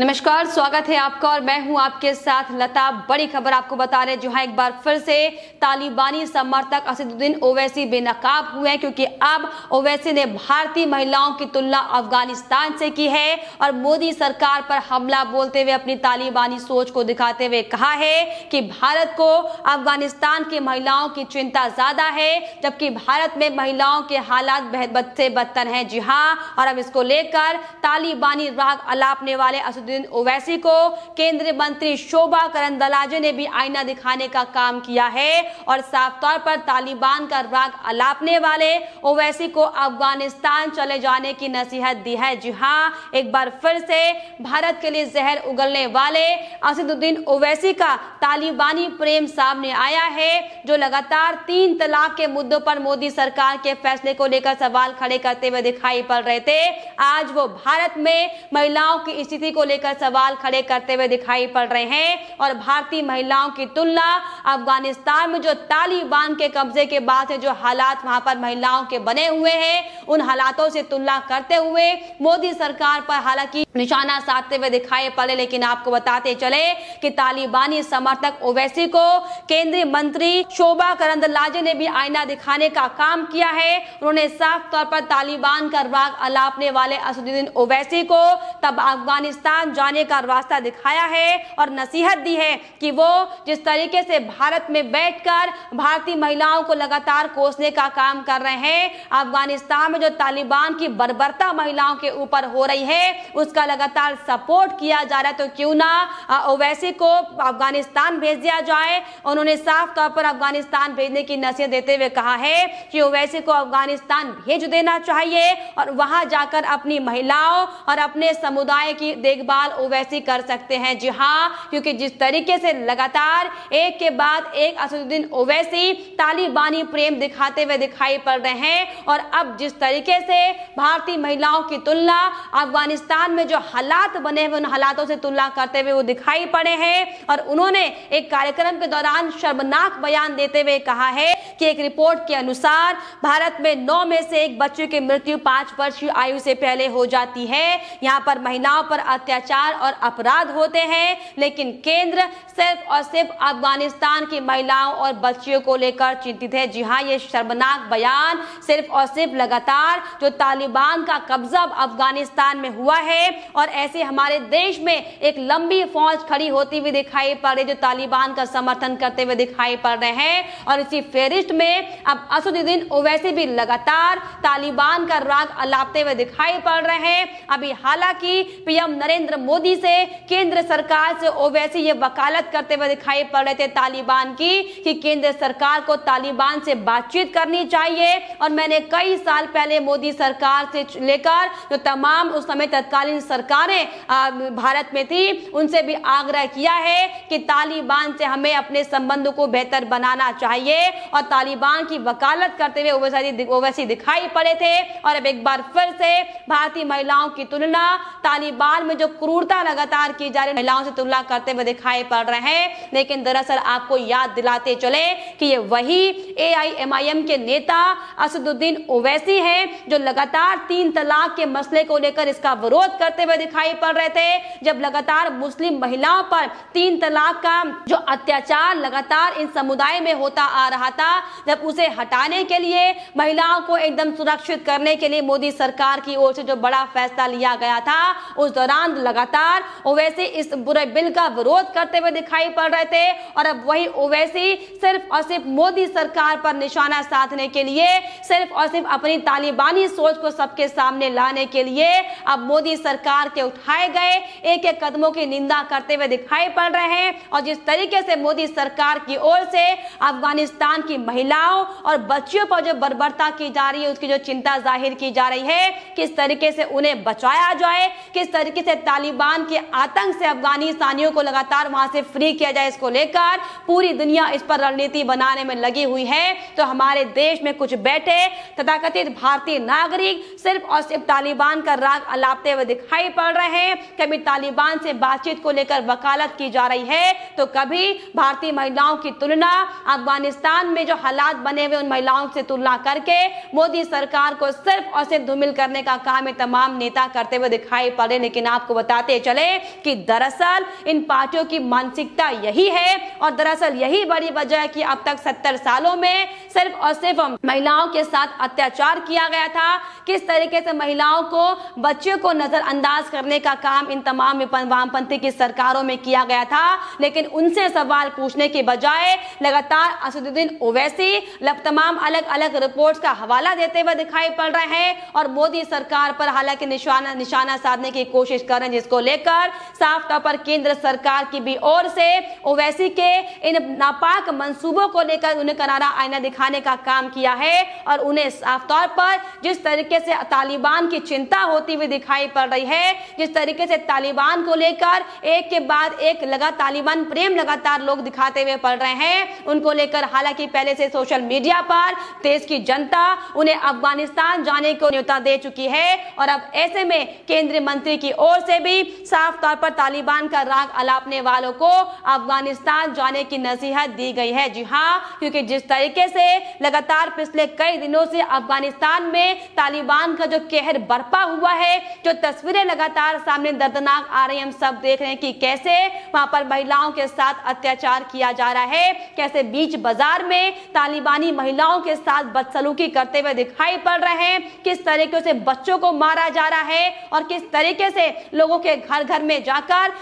नमस्कार, स्वागत है आपका और मैं हूं आपके साथ लता। बड़ी खबर आपको बता रहे जहां एक बार फिर से तालिबानी समर्थक असदुद्दीन ओवैसी बेनकाब हुए हैं, क्योंकि अब ओवैसी ने भारतीय महिलाओं की तुलना अफगानिस्तान से की है और मोदी सरकार पर हमला बोलते हुए अपनी तालिबानी सोच को दिखाते हुए कहा है कि भारत को अफगानिस्तान की महिलाओं की चिंता ज्यादा है, जबकि भारत में महिलाओं के हालात बद से बदतर हैं। जी हाँ, और अब इसको लेकर तालिबानी राग अलापने वाले असदुद्दीन ओवैसी को केंद्रीय मंत्री शोभा करंदलाजे ने भी आईना दिखाने का काम किया है और साफ तौर पर तालिबान का राग अलापने वाले ओवैसी को अफगानिस्तान चले जाने की नसीहत दी है। जी हाँ, एक बार फिर से भारत के लिए जहर उगलने वाले असदुद्दीन ओवैसी का तालिबानी प्रेम सामने आया है, जो लगातार 3 तलाक के मुद्दों पर मोदी सरकार के फैसले को लेकर सवाल खड़े करते हुए दिखाई पड़ रहे थे। आज वो भारत में महिलाओं की स्थिति को लेकर सवाल खड़े करते हुए दिखाई पड़ रहे हैं और भारतीय महिलाओं की तुलना अफगानिस्तान में जो तालिबान के कब्जे के बाद से जो हालात वहां पर महिलाओं के बने हुए हैं, उन हालातों से तुलना करते हुए मोदी सरकार पर हालांकि निशाना साधते हुए दिखाई पड़े। लेकिन आपको बताते चले कि तालिबानी समर्थक ओवैसी को केंद्रीय मंत्री शोभा करंदलाजे ने भी आईना दिखाने का काम किया है। उन्होंने साफ तौर पर तालिबान का राग अलापने वाले असदुद्दीन ओवैसी को तब अफगानिस्तान जाने का रास्ता दिखाया है और नसीहत दी है कि वो जिस तरीके से भारत में बैठकर भारतीय महिलाओं को लगातार कोसने का काम कर रहे हैं, अफगानिस्तान में जो तालिबान की बर्बरता महिलाओं के ऊपर हो रही है उसका लगातार सपोर्ट किया जा रहा है, तो क्यों ना ओवैसी को अफगानिस्तान भेज दिया जाए। उन्होंने साफ तौर पर अफगानिस्तान भेजने की नसीहत देते हुए कहा है कि ओवैसी को अफगानिस्तान भेज देना चाहिए और वहां जाकर अपनी महिलाओं और अपने समुदाय की देखभाल ओवैसी कर सकते हैं। जी हाँ, क्योंकि जिस तरीके से लगातार एक के बाद एक असदुद्दीन ओवैसी तालिबानी प्रेम दिखाते हुए दिखाई पड़ रहे हैं और अब जिस तरीके से भारतीय महिलाओं की तुलना अफगानिस्तान में जो हालात बने हुए उन हालातों से तुलना करते हुए वो दिखाई पड़े हैं और उन्होंने एक कार्यक्रम के दौरान शर्मनाक बयान देते हुए कहा है कि एक रिपोर्ट के अनुसार भारत में 9 में से 1 बच्चे की मृत्यु 5 वर्ष की आयु से पहले हो जाती है। यहाँ पर महिलाओं पर अत्याचार और अपराध होते हैं, लेकिन केंद्र सिर्फ और सिर्फ अफगानिस्तान की महिलाओं और बच्चियों को लेकर चिंतित है। जी हाँ, ये शर्मनाक बयान सिर्फ और सिर्फ लगातार जो तालिबान का कब्जा अफगानिस्तान में हुआ है और ऐसे हमारे देश में एक लंबी फौज खड़ी होती हुई दिखाई पड़ रही जो तालिबान का समर्थन करते हुए दिखाई पड़ रहे हैं और इसी फेरिस्ट में अब असदुद्दीन ओवैसी भी लगातार तालिबान का राग अलापते हुए दिखाई पड़ रहे हैं। अभी हालांकि पीएम नरेंद्र मोदी से केंद्र सरकार से ओवैसी ये वकालत करते हुए दिखाई पड़ रहे थे तालिबान की कि केंद्र सरकार को तालिबान से बातचीत करनी चाहिए और मैंने कई साल पहले मोदी सरकार से लेकर जो तमाम उस समय तत्कालीन सरकारें भारत में थी उनसे भी आग्रह किया है कि तालिबान से हमें अपने संबंधों को बेहतर बनाना चाहिए और तालिबान की वकालत करते हुए ओवैसी दिखाई पड़े थे। और अब एक बार फिर से भारतीय महिलाओं की तुलना तालिबान में जो क्रूरता लगातार की जा रही महिलाओं से तुलना करते हुए दिखाई पड़ रहे हैं। लेकिन दरअसल आपको याद दिलाते चले कि ये वही AIMIM के नेता असदुद्दीन ओवैसी हैं जो लगातार 3 तलाक के मसले को लेकर इसका विरोध करते हुए दिखाई पड़ रहे थे। जब लगातार मुस्लिम महिलाओं पर 3 तलाक का जो अत्याचार लगातार इन समुदाय में होता आ रहा था, जब उसे हटाने के लिए महिलाओं को एकदम सुरक्षित करने के लिए मोदी सरकार की ओर से जो बड़ा फैसला लिया गया था, उस दौरान लगातार ओवैसी इस बुरे बिल का विरोध करते हुए दिखाई पड़ रहे थे और अब वही ओवैसी सिर्फ और सिर्फ मोदी सरकार पर निशाना साधने के लिए, सिर्फ और सिर्फ अपनी तालिबानी सोच को सबके सामने लाने के लिए अब मोदी सरकार के उठाए गए एक कदमों की निंदा करते हुए दिखाई पड़ रहे हैं। और जिस तरीके से मोदी सरकार की ओर से अफगानिस्तान की महिलाओं और बच्चियों पर जो बर्बरता की जा रही है उसकी जो चिंता जाहिर की जा रही है, किस तरीके से उन्हें बचाया जाए, किस तरीके से तालिबान के आतंक से अफगानिस्तानियों को लगातार वहां से फ्री किया जाए, इसको लेकर पूरी दुनिया इस पर रणनीति बनाने में लगी हुई है। तो हमारे देश में कुछ बैठे तथाकथित भारतीय नागरिक सिर्फ और सिर्फ तालिबान का राग अलापते हुए दिखाई पड़ रहे हैं। कभी तालिबान से बातचीत को लेकर वकालत की जा रही है तो कभी भारतीय महिलाओं की तुलना अफगानिस्तान में जो हालात बने हुए उन महिलाओं से तुलना करके मोदी सरकार को सिर्फ और सिर्फ धूमिल करने का काम तमाम नेता करते हुए दिखाई पड़े। लेकिन आपको बता बताते चले कि दरअसल इन पार्टियों की मानसिकता यही है और दरअसल यही बड़ी वजह है कि अब तक 70 सालों में सिर्फ और सिर्फ महिलाओं के साथ अत्याचार किया गया था। किस तरीके से महिलाओं को, बच्चों को नजरअंदाज करने का काम इन तमाम वामपंथी की सरकारों में किया गया था, लेकिन उनसे सवाल पूछने के बजाय लगातार असदुद्दीन ओवैसी तमाम अलग अलग रिपोर्ट्स का हवाला देते हुए दिखाई पड़ रहे हैं और मोदी सरकार पर हालांकि निशाना साधने की कोशिश कर रहे हैं, जिसको लेकर साफ तौर पर केंद्र सरकार की भी ओर से ओवैसी के इन नापाक मंसूबों को लेकर उन्हें करारा आईना दिखाने का काम किया है और उन्हें साफ तौर पर जिस तरीके से तालिबान की चिंता होती हुई दिखाई पड़ रही है, जिस तरीके से तालिबान को लेकर एक के बाद एक तालिबान प्रेम लगातार लोग दिखाते हुए पड़ रहे हैं, उनको लेकर हालांकि पहले से सोशल मीडिया पर देश की जनता उन्हें अफगानिस्तान जाने को न्योता दे चुकी है और अब ऐसे में केंद्रीय मंत्री की ओर से भी साफ तौर पर तालिबान का राग अलापने वालों को अफगानिस्तान जाने की नसीहत दी गई है। जी हां, क्योंकि जिस तरीके से लगातार पिछले कई दिनों से अफगानिस्तान में तालिबान का जो कहर बरपा हुआ है, जो तस्वीरें लगातार सामने दर्दनाक आ रही हैं, हम सब देख रहे हैं कि कैसे वहां पर महिलाओं के साथ अत्याचार किया जा रहा है, कैसे बीच बाजार में तालिबानी महिलाओं के साथ बदसलूकी करते हुए दिखाई पड़ रहे हैं, किस तरीके से बच्चों को मारा जा रहा है और किस तरीके से लोगों के घर घर में जाकर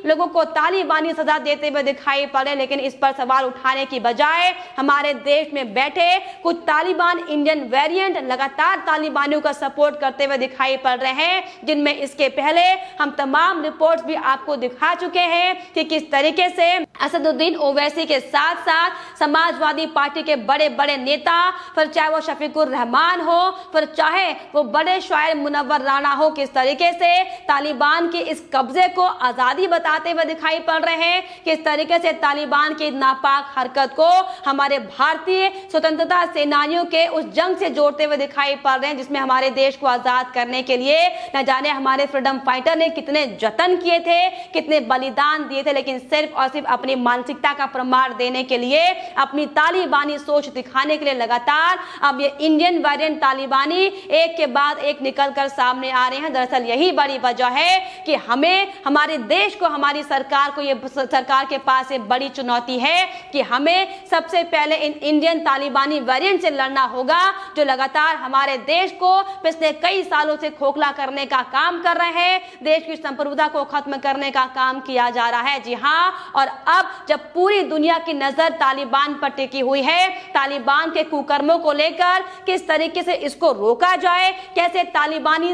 लोगों को तालिबानी सजा देते हुए दिखाई पड़ रहे। लेकिन इस पर सवाल उठाने की बजाय हमारे देश में बैठे कुछ तालिबान इंडियन वेरिएंट लगातार तालिबानियों का सपोर्ट करते हुए दिखाई पड़ रहे हैं, जिनमें इसके पहले हम तमाम रिपोर्ट्स भी आपको दिखा चुके हैं कि किस तरीके से असदुद्दीन ओवैसी के साथ साथ समाजवादी पार्टी के बड़े बड़े नेता, फिर चाहे वो शफीकुर रहमान हो, फिर चाहे वो बड़े शायर मुनव्वर राणा हो, किस तरीके से तालिबान के इस कब्जे को आजादी बताते हुए दिखाई पड़ रहे हैं, किस तरीके से तालिबान की नापाक हरकत को हमारे भारतीय स्वतंत्रता सेनानियों के उस जंग से जोड़ते हुए दिखाई पड़ रहे हैं, जिसमें हमारे देश को आजाद करने के लिए न जाने हमारे फ्रीडम फाइटर ने कितने जतन किए थे, कितने बलिदान दिए थे, लेकिन सिर्फ और सिर्फ अपनी मानसिकता का प्रमाण देने के लिए, अपनी तालिबानी सोच दिखाने के लिए लगातार अब ये इंडियन वेरिएंट तालिबानी एक के बाद एक निकलकर सामने आ रहे हैं। दरअसल यही बड़ी वजह है कि हमें, हमारे देश को, हमारी सरकार को, ये सरकार के पास एक बड़ी चुनौती है कि हमें सबसे पहले इन इंडियन तालिबानी वेरिएंट से लड़ना होगा, जो लगातार हमारे देश को पिछले कई सालों से खोखला करने का काम कर रहे हैं, देश की संप्रभुता को खत्म करने का काम किया जा रहा है। जी हां, और अब जब पूरी दुनिया की नजर तालिबान पर टिकी हुई है, तालिबान के कुकर्मों को लेकर किस तरीके से इसको रोका जाए, कैसे तालिबानी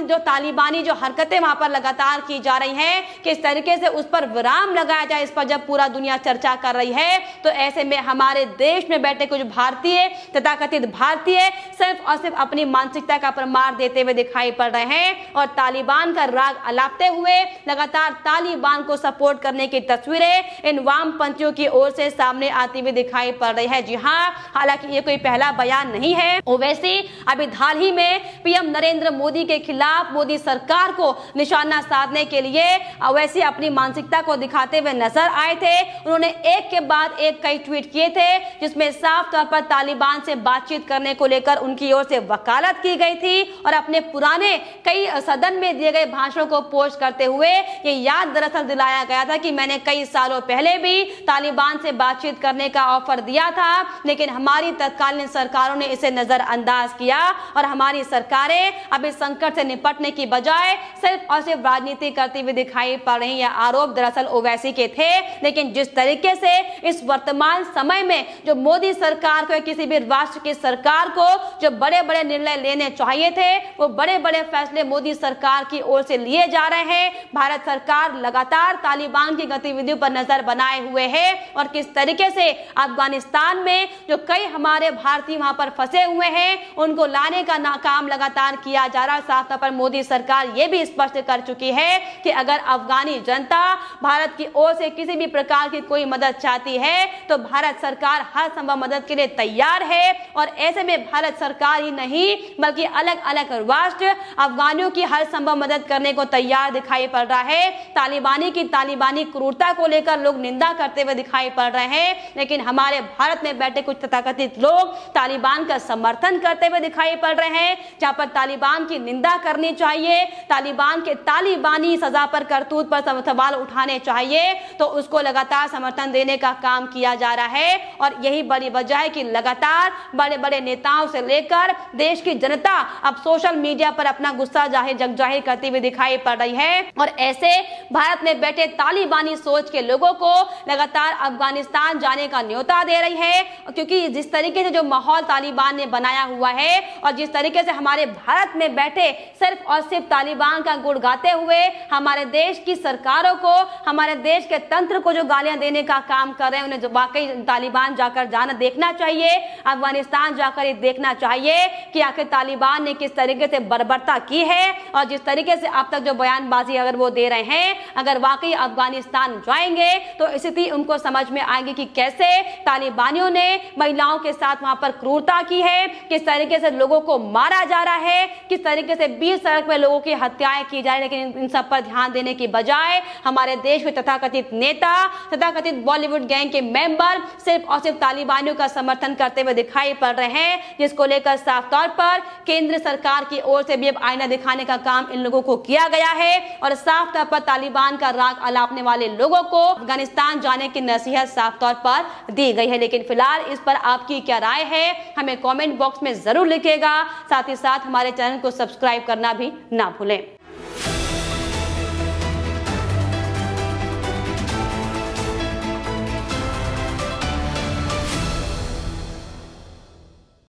जो हरकतें वहां पर लगातार की जा रही हैं, किस तरीके से उस पर विराम लगाया जाए, इस पर जब पूरा दुनिया चर्चा कर रही है, तो ऐसे में हमारे देश में बैठे कुछ भारतीय, तथाकथित भारतीय, सिर्फ और सिर्फ अपनी मानसिकता का प्रमाण देते हुए दिखाई पड़ रहे हैं और तालिबान का राग अलापते हुए लगातार तालिबान को सपोर्ट करने की तस्वीरें इन वामपंथियों की ओर से सामने आती हुई दिखाई पड़ रही है। जी हां, हालांकि ये कोई पहला बयान नहीं है। ओवैसी अभी हाल ही में पीएम नरेंद्र मोदी के खिलाफ मोदी सरकार को निशाना साधने के लिए ओवैसी अपनी मानसिकता को दिखाते हुए नजर आए थे। उन्होंने एक के बाद एक कई ट्वीट किए थे, जिसमें साफ तौर पर तालिबान से बातचीत करने को लेकर उनकी ओर से वकालत की गई थी और अपने पुराने कई सदन में दिए गए भाषणों को पोस्ट करते हुए ये याद दरअसल दिलाया गया था कि मैंने कई सालों पहले भी तालिबान से बातचीत करने का ऑफर दिया था, लेकिन हमारी तत्कालीन सरकारों ने इसे नजरअंदाज किया और हमारी सरकारें अभी संकट से निपटने की बजाय सिर्फ और सिर्फ राजनीति करती हुई दिखाई पड़ रही है। आरोप दरअसल ओवैसी के थे, लेकिन जिस तरीके से इस वर्तमान समय में जो मोदी सरकार को, किसी भी राष्ट्र की सरकार को जो बड़े बड़े निर्णय लेने चाहिए थे, वो बड़े बड़े फैसले मोदी सरकार की ओर से लिए जा रहे हैं। भारत सरकार लगातार तालिबान की गतिविधियों पर नजर बनाए हुए है और किस तरीके से अफगानिस्तान में जो कई हमारे भारतीय वहां पर फंसे हुए हैं, उनको लाने का काम लगातार किया जा रहा है। साफ तौर पर मोदी सरकार ये भी स्पष्ट कर चुकी है कि अगर अफगानी जनता भारत की ओर से किसी भी प्रकार की कोई मदद चाहती है, तो भारत सरकार हर संभव मदद मदद के लिए तैयार है। और ऐसे में भारत सरकार ही नहीं बल्कि अलग अलग राष्ट्र अफगानियों की हर संभव मदद करने को तैयार दिखाई पड़ रहा है। तालिबानी क्रूरता को लेकर लोग निंदा करते हुए दिखाई पड़ रहे हैं, लेकिन हमारे भारत में बैठे कुछ तथाकथित लोग तालिबान का समर्थन करते हुए दिखाई पड़ रहे हैं। जहां पर तालिबान की निंदा करनी चाहिए, तालिबान के तालिबानी सजा पर करतूत पर सवाल उठाने चाहिए, तो उसको लगातार समर्थन देने का काम किया जा रहा है। और यही बड़ी वजह है कि लगातार बड़े बड़े नेताओं से लेकर देश की जनता अब सोशल मीडिया पर अपना गुस्सा जाहिर करती हुई दिखाई पड़ रही है। और ऐसे भारत में बैठे तालिबानी सोच के लोगों को लगातार अफगानिस्तान जाने का न्योता दे रही है, क्योंकि जिस तरीके से जो माहौल तालिबान ने बनाया हुआ है और जिस तरीके से हमारे भारत में बैठे सिर्फ और सिर्फ तालिबान का गुण गाते हुए हमारे देश की सरकारों को, हमारे देश के तंत्र को जो गालियां देने का काम कर रहे हैं, उन्हें वाकई तालिबान जाकर जाना देखना चाहिए, अफगानिस्तान जाकर ये देखना चाहिए कि आखिर तालिबान ने किस तरीके से बर्बरता की है। और जिस तरीके से अब तक जो बयानबाजी अगर वो दे रहे हैं, अगर वाकई अफगानिस्तान जाएंगे तो स्थिति उनको समझ में आएगी कि कैसे तालिबानियों ने महिलाओं के साथ वहां पर क्रूरता की है, किस तरीके से लोगों को मारा जा रहा है, किस तरीके से बीच सड़क में लोगों की हत्याएं की जा रही है। लेकिन इन सब पर ध्यान देने की बजाय हमारे देश में तथाकथित नेता, तथाकथित बॉलीवुड गैंग के मेंबर सिर्फ और सिर्फ तालिबानियों का समर्थन करते हुए दिखाई पड़ रहे हैं, जिसको लेकर साफ तौर पर केंद्र सरकार की ओर से भी अब आईना दिखाने का काम इन लोगों को किया गया है। और साफ तौर पर तालिबान का राग अलापने वाले लोगों को अफगानिस्तान जाने की नसीहत साफ तौर पर दी गई है। लेकिन फिलहाल इस पर आपकी क्या राय है, हमें कमेंट बॉक्स में जरूर लिखिएगा। साथ ही साथ हमारे चैनल को सब्सक्राइब करना भी ना भूलें।